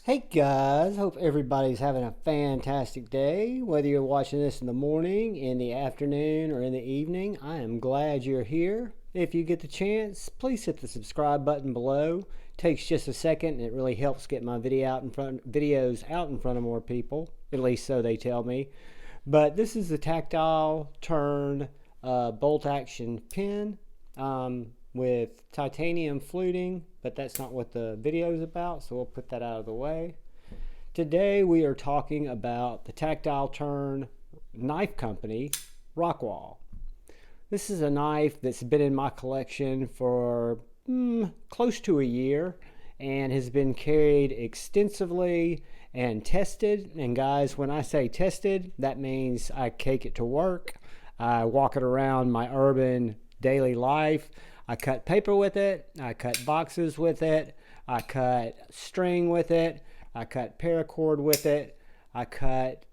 Hey guys, hope everybody's having a fantastic day. Whether you're watching this in the morning, in the afternoon, or in the evening, I am glad you're here. If you get the chance, please hit the subscribe button below. It takes just a second and it really helps get my videos out in front of more people, at least so they tell me. But this is the Tactile Turn bolt action pin with titanium fluting, but that's not what the video is about, so we'll put that out of the way. Today we are talking about the Tactile Turn Knife Company Rockwall. This is a knife that's been in my collection for close to a year and has been carried extensively and tested. And guys, when I say tested, that means I take it to work, I walk it around my urban daily life, I cut paper with it, I cut boxes with it, I cut string with it, I cut paracord with it, I cut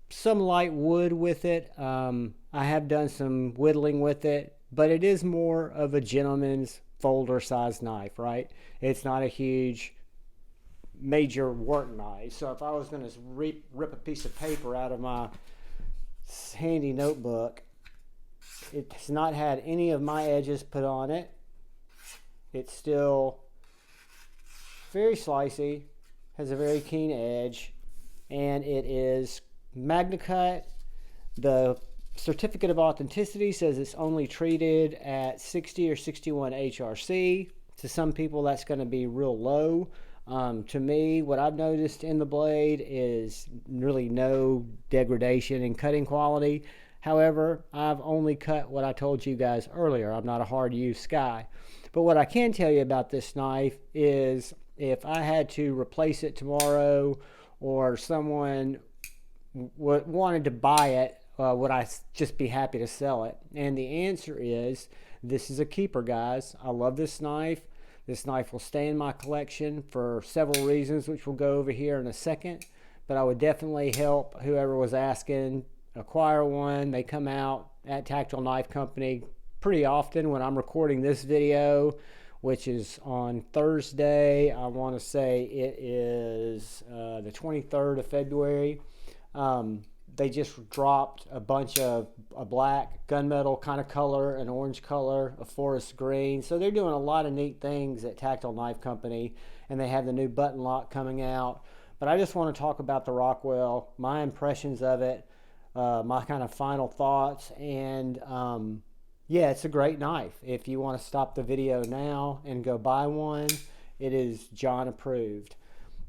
some light wood with it. I have done some whittling with it, but it is more of a gentleman's folder size knife, right? It's not a huge major work knife. So if I was going to rip a piece of paper out of my handy notebook, it's not had any of my edges put on it. It's still very slicey, has a very keen edge, and it is MagnaCut. The certificate of authenticity says it's only treated at 60 or 61 HRC. To some people that's going to be real low. To me, what I've noticed in the blade is really no degradation in cutting quality. However, I've only cut what I told you guys earlier. I'm not a hard use guy. But what I can tell you about this knife is if I had to replace it tomorrow or someone wanted to buy it, would I just be happy to sell it? And the answer is this is a keeper, guys. I love this knife. This knife will stay in my collection for several reasons, which we'll go over here in a second. But I would definitely help whoever was asking acquire one. They come out at Tactile Knife Company pretty often. When I'm recording this video, which is on Thursday, I want to say it is the 23rd of February. They just dropped a bunch of a black gunmetal kind of color, an orange color, a forest green. So they're doing a lot of neat things at Tactile Knife Company, and they have the new button lock coming out. But I just want to talk about the Rockwall, my impressions of it, my kind of final thoughts, and yeah, it's a great knife. If you want to stop the video now and go buy one, it is John approved.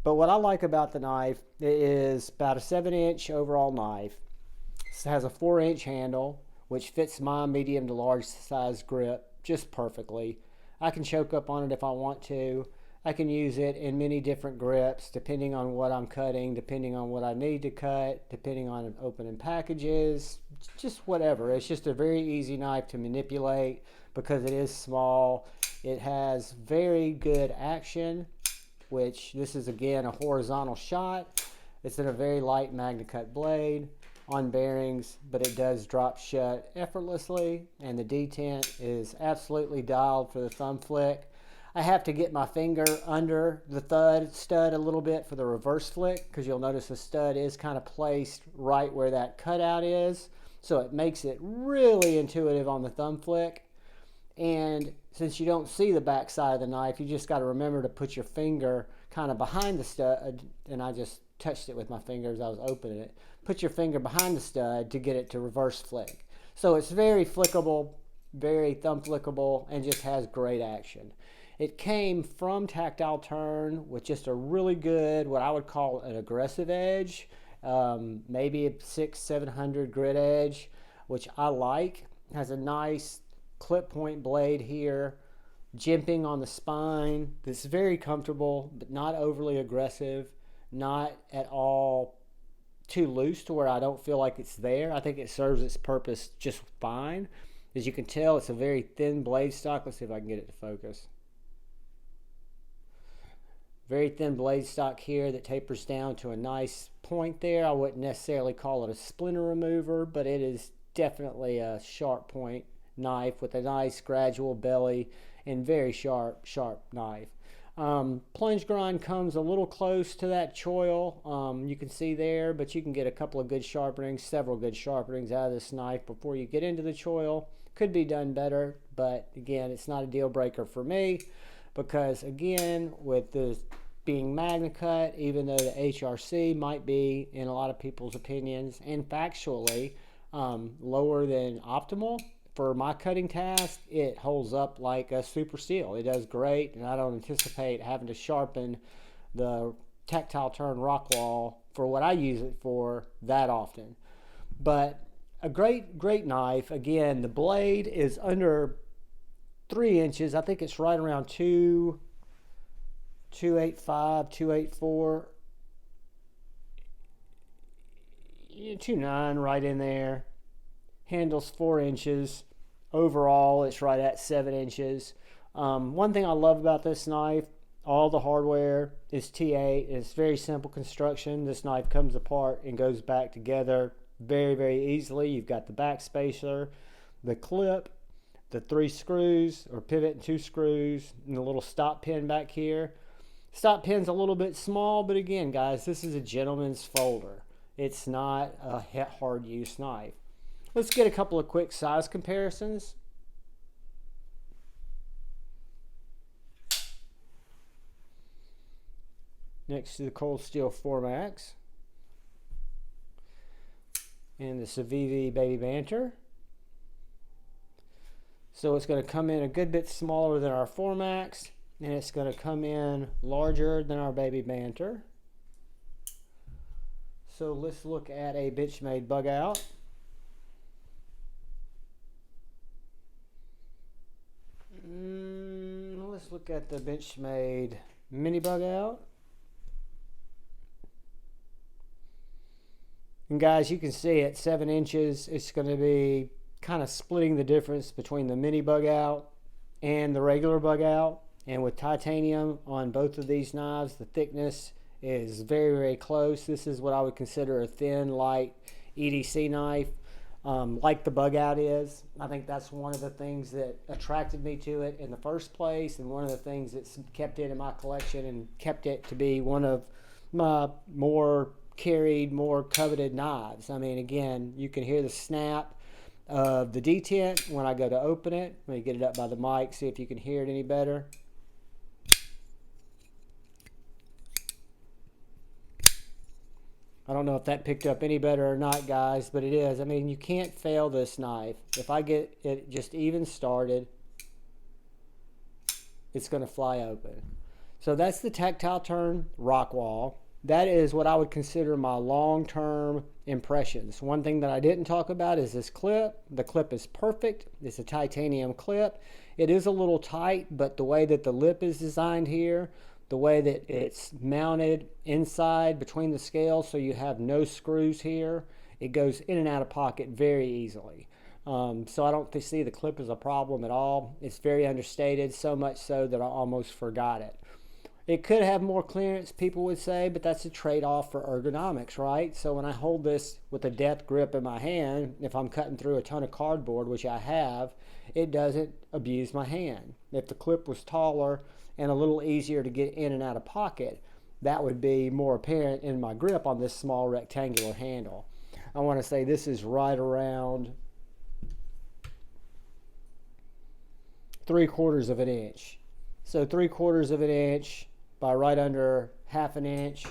But what I like about the knife, it is about a 7-inch overall knife. It has a 4-inch handle, which fits my medium to large size grip just perfectly. I can choke up on it if I want to. I can use it in many different grips depending on what I'm cutting, depending on what I need to cut, depending on opening packages, just whatever. It's just a very easy knife to manipulate because it is small. It has very good action, which this is again a horizontal shot. It's in a very light MagnaCut blade on bearings, but it does drop shut effortlessly, and the detent is absolutely dialed for the thumb flick. I have to get my finger under the stud a little bit for the reverse flick, because you'll notice the stud is kind of placed right where that cutout is, so it makes it really intuitive on the thumb flick. And since you don't see the back side of the knife, you just got to remember to put your finger kind of behind the stud, and I just touched it with my finger as I was opening it. Put your finger behind the stud to get it to reverse flick. So it's very flickable, very thumb flickable, and just has great action. It came from Tactile Turn with just a really good, what I would call an aggressive edge, maybe a 600-700 grit edge, which I like. It has a nice clip point blade here, jimping on the spine. That's very comfortable, but not overly aggressive, not at all too loose to where I don't feel like it's there. I think it serves its purpose just fine. As you can tell, it's a very thin blade stock. Let's see if I can get it to focus. Very thin blade stock here that tapers down to a nice point there. I wouldn't necessarily call it a splinter remover, but it is definitely a sharp point knife with a nice gradual belly and very sharp knife. Plunge grind comes a little close to that choil. You can see there, but you can get a couple of good sharpenings, several good sharpenings out of this knife before you get into the choil. Could be done better, but again, it's not a deal breaker for me because again, with this being MagnaCut, even though the HRC might be, in a lot of people's opinions and factually, lower than optimal, for my cutting task, it holds up like a super steel. It does great, and I don't anticipate having to sharpen the Tactile Turn Rockwall for what I use it for that often. But a great knife. Again, the blade is under 3 inches. I think it's right around 285, 284, 29, right in there. Handle's 4 inches. Overall, it's right at 7 inches. One thing I love about this knife, all the hardware is T8. It's very simple construction. This knife comes apart and goes back together very easily. You've got the back spacer, the clip, the 3 screws, or pivot and 2 screws, and the little stop pin back here. Stop pin's a little bit small, but again, guys, this is a gentleman's folder. It's not a hard use knife. Let's get a couple of quick size comparisons. Next to the Cold Steel 4MAX and the Civivi Baby Banter. So it's going to come in a good bit smaller than our 4MAX, and it's going to come in larger than our Baby Banter. So let's look at a Benchmade bug out. Let's look at the Benchmade mini bug out. And guys, you can see at 7 inches, it's going to be kind of splitting the difference between the mini bug out and the regular bug out. And with titanium on both of these knives, the thickness is very close. This is what I would consider a thin, light EDC knife, like the bug out is. I think that's one of the things that attracted me to it in the first place, and one of the things that's kept it in my collection and kept it to be one of my more carried, more coveted knives. I mean, again, you can hear the snap of the detent when I go to open it. Let me get it up by the mic, see if you can hear it any better. I don't know if that picked up any better or not, guys, but it is. I mean, you can't fail this knife. If I get it just even started, it's going to fly open. So that's the Tactile Turn Rockwall. That is what I would consider my long-term impressions. One thing that I didn't talk about is this clip. The clip is perfect. It's a titanium clip. It is a little tight, but the way that the lip is designed here, the way that it's mounted inside between the scales so you have no screws here, it goes in and out of pocket very easily. So I don't see the clip as a problem at all. It's very understated, so much so that I almost forgot it. It could have more clearance, people would say, but that's a trade-off for ergonomics, right? So when I hold this with a death grip in my hand, if I'm cutting through a ton of cardboard, which I have, it doesn't abuse my hand. If the clip was taller and a little easier to get in and out of pocket, that would be more apparent in my grip on this small rectangular handle. I want to say this is right around 3/4 of an inch. So 3/4 of an inch by right under 1/2 inch.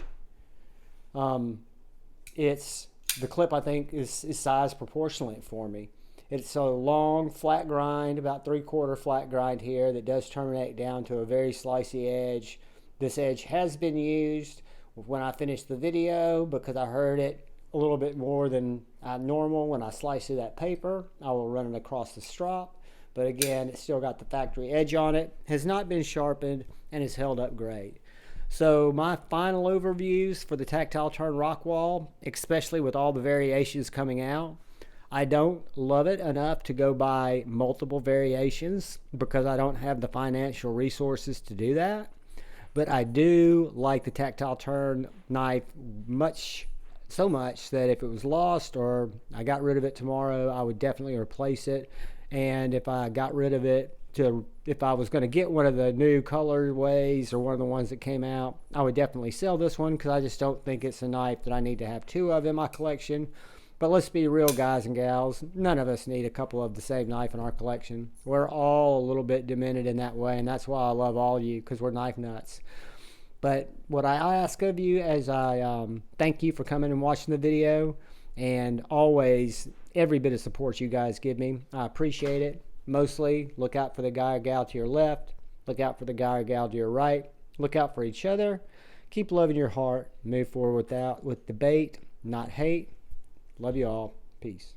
It's the clip, I think, is sized proportionally for me. It's a long flat grind, about 3/4 flat grind here, that does terminate down to a very slicey edge. This edge has been used when I finished the video because I heard it a little bit more than normal when I slice through that paper. I will run it across the strop, but again, it's still got the factory edge on it, has not been sharpened, and is held up great. So my final overviews for the Tactile Turn Rockwall, especially with all the variations coming out, I don't love it enough to go buy multiple variations because I don't have the financial resources to do that. But I do like the Tactile Turn knife so much that if it was lost or I got rid of it tomorrow, I would definitely replace it. And if I got rid of it if I was going to get one of the new colorways or one of the ones that came out, I would definitely sell this one because I just don't think it's a knife that I need to have two of in my collection. But let's be real, guys and gals. None of us need a couple of the same knife in our collection. We're all a little bit demented in that way, and that's why I love all of you, because we're knife nuts. But what I ask of you is I thank you for coming and watching the video, and always every bit of support you guys give me. I appreciate it. Mostly, look out for the guy or gal to your left. Look out for the guy or gal to your right. Look out for each other. Keep loving your heart. Move forward with debate, not hate. Love you all. Peace.